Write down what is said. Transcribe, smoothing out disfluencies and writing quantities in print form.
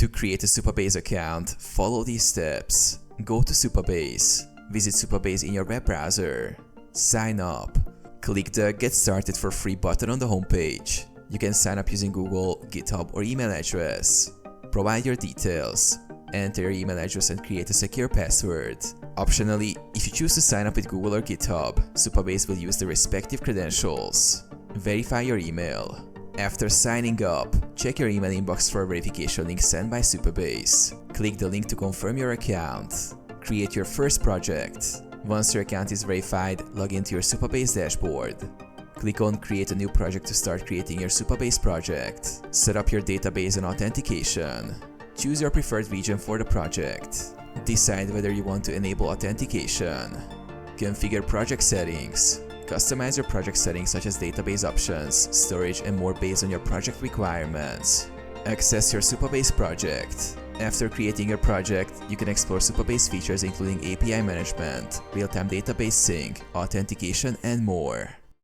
To create a Supabase account, follow these steps. Go to Supabase. Visit Supabase in your web browser. Sign up. Click the Get Started for Free button on the homepage. You can sign up using Google, GitHub, or email address. Provide your details. Enter your email address and create a secure password. Optionally, if you choose to sign up with Google or GitHub, Supabase will use the respective credentials. Verify your email. After signing up, check your email inbox for a verification link sent by Supabase. Click the link to confirm your account. Create your first project. Once your account is verified, log into your Supabase dashboard. Click on Create a new project to start creating your Supabase project. Set up your database and authentication. Choose your preferred region for the project. Decide whether you want to enable authentication. Configure project settings. Customize your project settings such as database options, storage, and more based on your project requirements. Access your Supabase project. After creating your project, you can explore Supabase features including API management, real-time database sync, authentication, and more.